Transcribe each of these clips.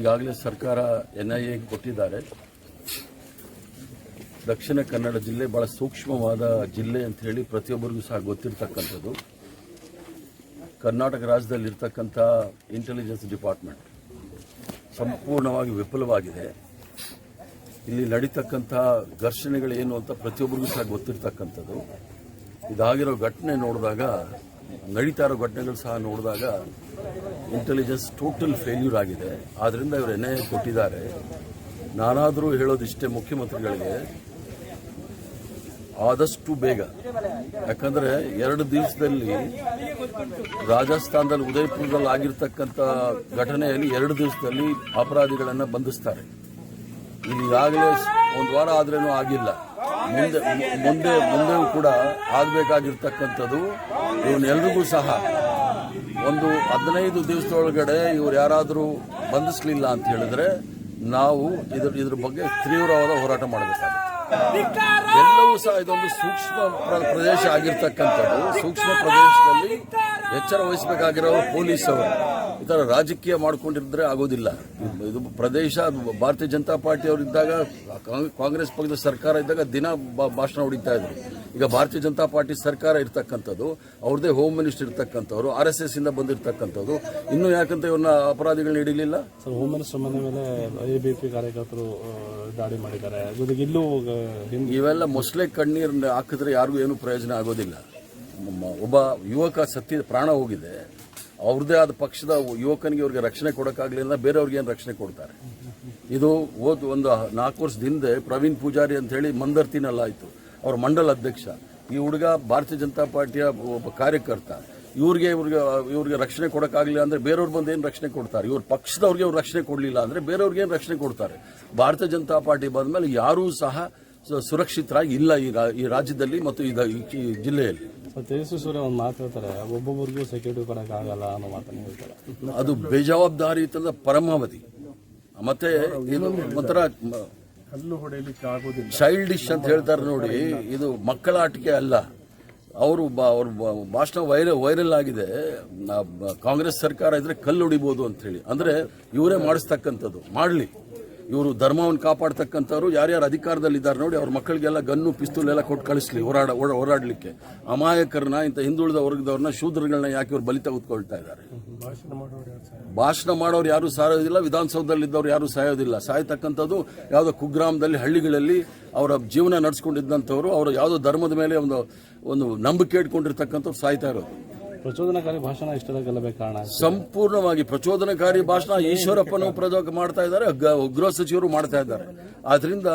ಈಗಾಗಲೇ ಸರ್ಕಾರ ಎನ್ಐಎ ಕೊಟ್ಟಿದ್ದಾರೆ. ದಕ್ಷಿಣ ಕನ್ನಡ ಜಿಲ್ಲೆ ಬಹಳ ಸೂಕ್ಷ್ಮವಾದ ಜಿಲ್ಲೆ ಅಂತ ಹೇಳಿ ಪ್ರತಿಯೊಬ್ಬರಿಗೂ ಸಹ ಗೊತ್ತಿರತಕ್ಕಂಥದ್ದು. ಕರ್ನಾಟಕ ರಾಜ್ಯದಲ್ಲಿರ್ತಕ್ಕಂಥ ಇಂಟೆಲಿಜೆನ್ಸ್ ಡಿಪಾರ್ಟ್ಮೆಂಟ್ ಸಂಪೂರ್ಣವಾಗಿ ವಿಫಲವಾಗಿದೆ. ಇಲ್ಲಿ ನಡೀತಕ್ಕಂಥ ಘರ್ಷಣೆಗಳೇನು ಅಂತ ಪ್ರತಿಯೊಬ್ಬರಿಗೂ ಸಹ ಗೊತ್ತಿರತಕ್ಕಂಥದ್ದು. ಇದಾಗಿರೋ ಘಟನೆ ನೋಡಿದಾಗ, ನಡೀತಾ ಇರೋ ಘಟನೆಗಳು ಸಹ ನೋಡಿದಾಗ ಇಂಟೆಲಿಜೆನ್ಸ್ ಟೋಟಲ್ ಫೇಲ್ಯೂರ್ ಆಗಿದೆ. ಆದ್ದರಿಂದ ಇವರು ಎನ್ಐಎ ಕೊಟ್ಟಿದ್ದಾರೆ. ನಾನಾದರೂ ಹೇಳೋದಿಷ್ಟೇ ಮುಖ್ಯಮಂತ್ರಿಗಳಿಗೆ, ಆದಷ್ಟು ಬೇಗ, ಯಾಕಂದರೆ 2 ದಿವಸದಲ್ಲಿ ರಾಜಸ್ಥಾನದಲ್ಲಿ ಉದಯಪುರದಲ್ಲಿ ಆಗಿರ್ತಕ್ಕಂಥ ಘಟನೆಯಲ್ಲಿ 2 ದಿವಸದಲ್ಲಿ ಅಪರಾಧಿಗಳನ್ನು ಬಂಧಿಸ್ತಾರೆ. ಈಗಾಗಲೇ 1 ವಾರ ಆದ್ರೇನೂ ಆಗಿಲ್ಲ. ಮುಂದೆಯೂ ಕೂಡ ಆಗಬೇಕಾಗಿರ್ತಕ್ಕಂಥದ್ದು. ಇವನ್ನೆಲ್ಲರಿಗೂ ಸಹ ಒಂದು 15 ದಿವಸದೊಳಗಡೆ ಇವರು ಯಾರಾದರೂ ಬಂಧಿಸಲಿಲ್ಲ ಅಂತ ಹೇಳಿದ್ರೆ ನಾವು ಇದ್ರ ಬಗ್ಗೆ ತೀವ್ರವಾದ ಹೋರಾಟ ಮಾಡಬೇಕಾಗುತ್ತೆ. ಎಲ್ಲವೂ ಸಹ ಇದೊಂದು ಸೂಕ್ಷ್ಮ ಪ್ರದೇಶ ಆಗಿರ್ತಕ್ಕಂಥದ್ದು. ಸೂಕ್ಷ್ಮ ಪ್ರದೇಶದಲ್ಲಿ ಎಚ್ಚರ ವಹಿಸಬೇಕಾಗಿರೋ ಪೊಲೀಸ್ ಅವರು ಈ ಥರ ರಾಜಕೀಯ ಮಾಡ್ಕೊಂಡಿದ್ರೆ ಆಗೋದಿಲ್ಲ. ಇದು ಪ್ರದೇಶ ಭಾರತೀಯ ಜನತಾ ಪಾರ್ಟಿ ಅವರಿದ್ದಾಗ, ಕಾಂಗ್ರೆಸ್ ಪಕ್ಷದ ಸರ್ಕಾರ ಇದ್ದಾಗ ದಿನ ಭಾಷಣ ಹೊಡಿತಾ ಇದ್ರು. ಈಗ ಭಾರತೀಯ ಜನತಾ ಪಾರ್ಟಿ ಸರ್ಕಾರ ಇರ್ತಕ್ಕಂಥದ್ದು, ಅವ್ರದೇ ಹೋಮ್ ಮಿನಿಸ್ಟರ್ ಇರ್ತಕ್ಕಂಥವ್ರು, RSS ಇಂದ ಬಂದಿರತಕ್ಕಂಥದ್ದು. ಇನ್ನೂ ಯಾಕಂತ ಇವ್ರನ್ನ ಅಪರಾಧಿಗಳನ್ನ ಹಿಡಿಲಿಲ್ಲ? ಸರ್, ಹೋಮ್ ಮಿನಿಸ್ಟರ್ ಮನೆ ಮೇಲೆ ABP ಕಾರ್ಯಕರ್ತರು ದಾಳಿ ಮಾಡಿದ್ದಾರೆ. ಜೊತೆಗೆ ಇಲ್ಲೂ ಇವೆಲ್ಲ ಮೊಸಳೆ ಕಣ್ಣೀರು ಹಾಕಿದ್ರೆ ಯಾರಿಗೂ ಏನು ಪ್ರಯೋಜನ ಆಗೋದಿಲ್ಲ. ಒಬ್ಬ ಯುವಕ ಪ್ರಾಣ ಹೋಗಿದೆ. ಅವ್ರದೇ ಆದ ಪಕ್ಷದ ಯುವಕನಿಗೆ ಇವ್ರಿಗೆ ರಕ್ಷಣೆ ಕೊಡೋಕ್ಕಾಗಲಿಲ್ಲ, ಬೇರೆಯವ್ರಿಗೆ ಏನು ರಕ್ಷಣೆ ಕೊಡ್ತಾರೆ? ಇದು ಒಂದು 4 ವರ್ಷದ ಹಿಂದೆ ಪ್ರವೀಣ್ ಪೂಜಾರಿ ಅಂತ ಹೇಳಿ ಮಂದರ್ತಿನಲ್ಲಾಯಿತು. ಅವ್ರ ಮಂಡಲ ಅಧ್ಯಕ್ಷ. ಈ ಹುಡುಗ ಭಾರತೀಯ ಜನತಾ ಪಾರ್ಟಿಯ ಒಬ್ಬ ಕಾರ್ಯಕರ್ತ. ಇವ್ರಿಗೆ ರಕ್ಷಣೆ ಕೊಡೋಕ್ಕಾಗಲಿಲ್ಲ ಅಂದ್ರೆ ಬೇರೆಯವ್ರು ಬಂದು ಏನು ರಕ್ಷಣೆ ಕೊಡ್ತಾರೆ? ಇವ್ರ ಪಕ್ಷದವ್ರಿಗೆ ಅವ್ರು ರಕ್ಷಣೆ ಕೊಡಲಿಲ್ಲ ಅಂದ್ರೆ ಬೇರೆಯವ್ರಿಗೆ ಏನು ರಕ್ಷಣೆ ಕೊಡ್ತಾರೆ? ಭಾರತೀಯ ಜನತಾ ಪಾರ್ಟಿ ಬಂದ ಮೇಲೆ ಯಾರೂ ಸಹ ಸುರಕ್ಷಿತರಾಗಿ ಇಲ್ಲ ಈ ರಾಜ್ಯದಲ್ಲಿ ಮತ್ತು ಈ ಜಿಲ್ಲೆಯಲ್ಲಿ. ತೇಜಸ್ವಿ ಸೂರ್ಯ ಒಂದು ಮಾತು ಹೇಳ್ತಾರೆ, ಒಬ್ಬೊಬ್ಬರಿಗೂ ಸೆಕ್ಯೂರಿಟಿ ಕೊಡೋಕ್ಕಾಗಲ್ಲ ಅನ್ನೋ ಮಾತನ್ನು ಹೇಳ್ತಾರೆ. ಅದು ಬೇಜವಾಬ್ದಾರಿಯುತದ ಪರಮಾವಧಿ. ಮತ್ತೆ ಒಂಥರ ಚೈಲ್ಡಿಶ್ ಅಂತ ಹೇಳ್ತಾರೆ ನೋಡಿ. ಇದು ಮಕ್ಕಳ ಆಟಿಕೆ ಅಲ್ಲ. ಅವ್ರ ಭಾಷಣ ವೈರಲ್ ಆಗಿದೆ. ಕಾಂಗ್ರೆಸ್ ಸರ್ಕಾರ ಇದ್ರೆ ಕಲ್ಲು ಹೊಡಿಬಹುದು ಅಂತ ಹೇಳಿ. ಅಂದ್ರೆ ಇವರೇ ಮಾಡಿಸ್ತಕ್ಕಂಥದ್ದು. ಮಾಡಲಿ, ಇವರು ಧರ್ಮವನ್ನು ಕಾಪಾಡ್ತಕ್ಕಂಥವ್ರು ಯಾರ್ಯಾರು ಅಧಿಕಾರದಲ್ಲಿದ್ದಾರೆ ನೋಡಿ, ಅವ್ರ ಮಕ್ಕಳಿಗೆಲ್ಲ ಗನ್ನು ಪಿಸ್ತೂಲ್ ಎಲ್ಲ ಕೊಟ್ಟು ಕಳಿಸ್ಲಿ ಹೋರಾಡಲಿಕ್ಕೆ. ಅಮಾಯಕರನ್ನ, ಇಂಥ ಹಿಂದುಳಿದ ವರ್ಗದವ್ರನ್ನ, ಶೂದ್ರಗಳನ್ನ ಯಾಕೆ ಇವ್ರು ಬಲಿ ತೆಗೆದುಕೊಳ್ತಾ ಇದ್ದಾರೆ? ಭಾಷಣ ಮಾಡೋರು ಯಾರು ಸಾಯೋದಿಲ್ಲ, ವಿಧಾನಸೌಧದಲ್ಲಿದ್ದವ್ರು ಯಾರು ಸಾಯೋದಿಲ್ಲ. ಸಾಯ್ತಕ್ಕಂಥದ್ದು ಯಾವುದೋ ಕುಗ್ರಾಮದಲ್ಲಿ, ಹಳ್ಳಿಗಳಲ್ಲಿ ಅವರ ಜೀವನ ನಡೆಸ್ಕೊಂಡಿದ್ದಂಥವ್ರು, ಅವರು ಯಾವುದೋ ಧರ್ಮದ ಮೇಲೆ ಒಂದು ನಂಬಿಕೆ ಇಟ್ಕೊಂಡಿರ್ತಕ್ಕಂಥವ್ರು ಸಾಯ್ತಾ ಇರೋದು. ಪ್ರಚೋದನಕಾರಿ ಭಾಷಣ ಇಷ್ಟೆಲ್ಲ ಗೆಲ್ಲಬೇಕು ಕಾರಣ? ಸಂಪೂರ್ಣವಾಗಿ ಪ್ರಚೋದನಕಾರಿ ಭಾಷಣ ಈಶ್ವರಪ್ಪನೂ ಪ್ರಜೋಗ ಮಾಡ್ತಾ ಇದ್ದಾರೆ, ಗೃಹ ಸಚಿವರು ಮಾಡ್ತಾ ಇದ್ದಾರೆ. ಆದ್ರಿಂದ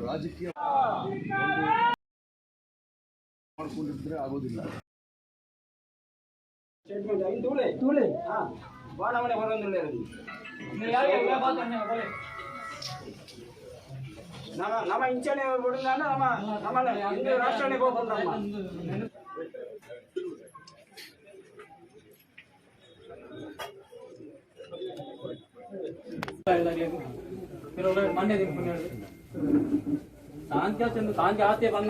ರಾಜಕೀಯ ಮಾಡ್ಕೊಂಡಿದ್ರೆ ಆಗೋದಿಲ್ಲ. ನಮ್ಮ ಇಂಚನೆ ನಮ್ಮ ರಾಷ್ಟ್ರನೇ ಶಾಂತಿ ಆತೆ ಬಂದ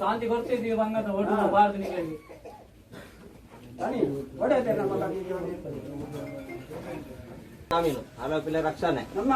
ಶಾಂತಿ ಬರ್ತಿದ್ವಿ ಬಂಗದ ಒಟ್ಟು ಭಾರತನಿಗೆ ಆರೋಪಿಗಳ ರಕ್ಷಣೆ ನಮ್ಮ